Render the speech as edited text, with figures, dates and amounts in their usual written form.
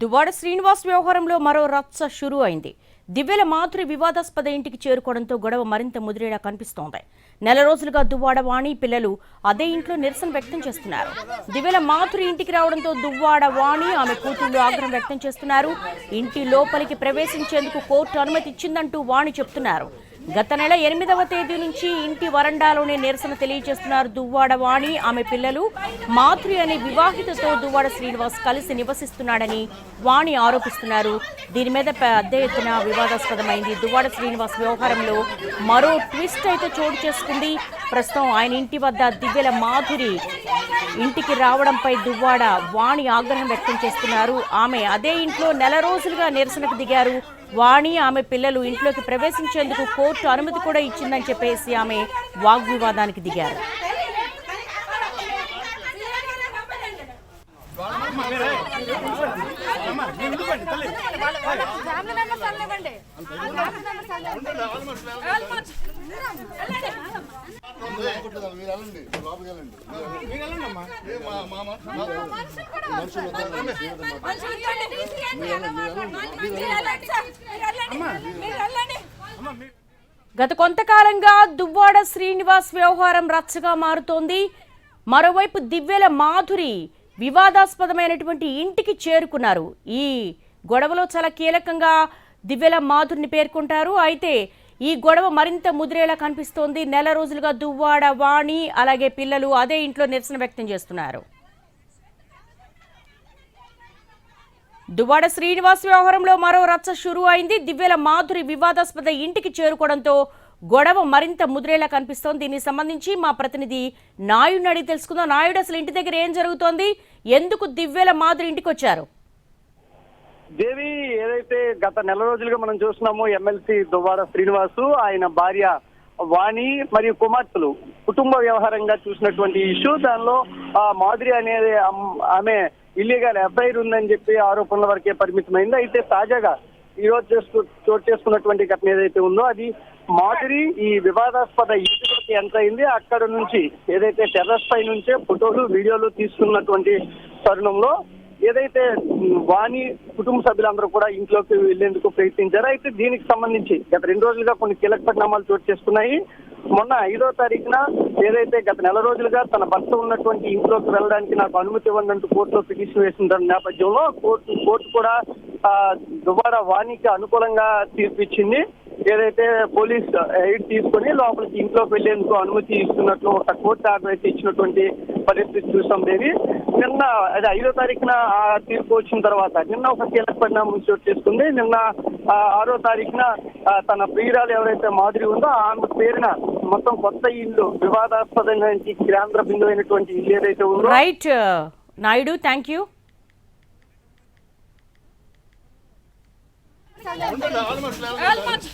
దువ్వాడ శ్రీనివాస్ వ్యవహారంలో మరో రచ్చ షురూ అయింది. దివ్యల మాధురి వివాదాస్పద ఇంటికి చేరుకోవడంతో గొడవ మరింత ముదిరేలా కనిపిస్తోంది. నెల రోజులుగా దువ్వాడ వాణి పిల్లలు అదే ఇంట్లో నిరసన వ్యక్తం చేస్తున్నారు. దివ్యల మాధురి ఇంటికి రావడంతో దువ్వాడ వాణి ఆమె కూతుళ్లు ఆగ్రహం వ్యక్తం చేస్తున్నారు. ఇంటి లోపలికి ప్రవేశించేందుకు కోర్టు అనుమతి ఇచ్చిందంటూ వాణి చెప్తున్నారు. గత నెల 8వ తేదీ నుంచి ఇంటి వరండాలోనే నిరసన తెలియజేస్తున్నారు దువ్వాడ వాణి ఆమె పిల్లలు. మాధురి అనే వివాహితతో దువ్వాడ శ్రీనివాస్ కలిసి నివసిస్తున్నాడని వాణి ఆరోపిస్తున్నారు. దీని మీద పెద్ద ఎత్తున వివాదాస్పదమైంది. దువ్వాడ శ్రీనివాస్ వ్యవహారంలో మరో ట్విస్ట్ అయితే చోటు చేసుకుంది. ప్రస్తుతం ఆయన ఇంటి వద్ద దివ్యల మాధురి ఇంటికి రావడంపై దువ్వాడ వాణి ఆగ్రహం వ్యక్తం చేస్తున్నారు. ఆమె అదే ఇంట్లో నెల రోజులుగా నిరసనకు దిగారు. వాణి ఆమె పిల్లలు ఇంట్లోకి ప్రవేశించేందుకు కోర్టు అనుమతి కూడా ఇచ్చిందని చెప్పేసి ఆమె వాగ్వివాదానికి దిగారు. గత కొంతకాలంగా దువ్వాడ శ్రీనివాస్ వ్యవహారం రచ్చగా మారుతోంది. మరోవైపు దివ్యల మాధురి వివాదాస్పదమైనటువంటి ఇంటికి చేరుకున్నారు. ఈ గొడవలో చాలా కీలకంగా దివ్యల మాధురిని పేర్కొంటారు. అయితే ఈ గొడవ మరింత ముదిరేలా కనిపిస్తోంది. నెల రోజులుగా దువ్వాడ వాణి అలాగే పిల్లలు అదే ఇంట్లో నిరసన వ్యక్తం చేస్తున్నారు. దువ్వాడ శ్రీనివాస్ వ్యవహారంలో మరో రచ్చ షురూ అయింది. దివ్యల మాధురి వివాదాస్పద ఇంటికి చేరుకోవడంతో గొడవ మరింత ముదిరేలా కనిపిస్తోంది. దీనికి సంబంధించి మా ప్రతినిధి నాయుడిని అడిగి తెలుసుకుందాం. నాయుడు, అసలు ఇంటి దగ్గర ఏం జరుగుతోంది? ఎందుకు దివ్యల మాధురి ఇంటికి వచ్చారు? దేవి, ఏదైతే గత నెల రోజులుగా మనం చూస్తున్నామో ఎమ్మెల్సీ దువ్వాడ శ్రీనివాసు ఆయన భార్య వాణి మరియు కుమార్తెలు కుటుంబ వ్యవహారంగా చూసినటువంటి ఇష్యూ. దానిలో మాధురి అనేది ఆమె ఇల్లీగల్ ఎఫ్ఐఆర్ ఉందని చెప్పి ఆరోపణల వరకే పరిమితమైంది. అయితే తాజాగా ఈ రోజు చోటు చేసుకున్నటువంటి ఘటన ఏదైతే ఉందో అది మాధురి ఈ వివాదాస్పద ఇంటికి ఎంటర్ అయింది. అక్కడ నుంచి ఏదైతే టెర్రస్ పై నుంచే ఫోటోలు వీడియోలు తీసుకున్నటువంటి తరుణంలో ఏదైతే వాణి కుటుంబ సభ్యులందరూ కూడా ఇంట్లోకి వెళ్లేందుకు ప్రయత్నించారు. అయితే దీనికి సంబంధించి గత 2 రోజులుగా కొన్ని కీలక పరిణామాలు చోటు చేసుకున్నాయి. మొన్న 5వ తారీఖున ఏదైతే గత నెల రోజులుగా తన భర్త ఉన్నటువంటి ఇంట్లోకి వెళ్ళడానికి నాకు అనుమతి ఇవ్వండి కోర్టులో పిటిషన్ వేసిన నేపథ్యంలో కోర్టు కూడా దువ్వాడ వాణికి అనుకూలంగా తీర్పు ఇచ్చింది. ఏదైతే పోలీస్ ఎయిడ్ తీసుకుని లోపలికి ఇంట్లోకి వెళ్లేందుకు అనుమతి ఇస్తున్నట్లు ఒక కోర్టు ఆర్డర్ అయితే ఇచ్చినటువంటి పరిస్థితి చూసాం. దేవి, నిన్న అది 5వ తారీఖున ఆ తీర్పు వచ్చిన తర్వాత నిన్న ఒక కీలక పరిణామం చోటు చేసుకుంది. నిన్న 6వ తారీఖున తన ప్రియురాలు ఎవరైతే మాధురి ఉందో ఆమె పేరున మొత్తం కొత్త ఇల్లు వివాదాస్పదమైన కేంద్ర బిందువైనటువంటి ఇల్లు ఏదైతే ఉందో. Right Naidu, thank you. Almost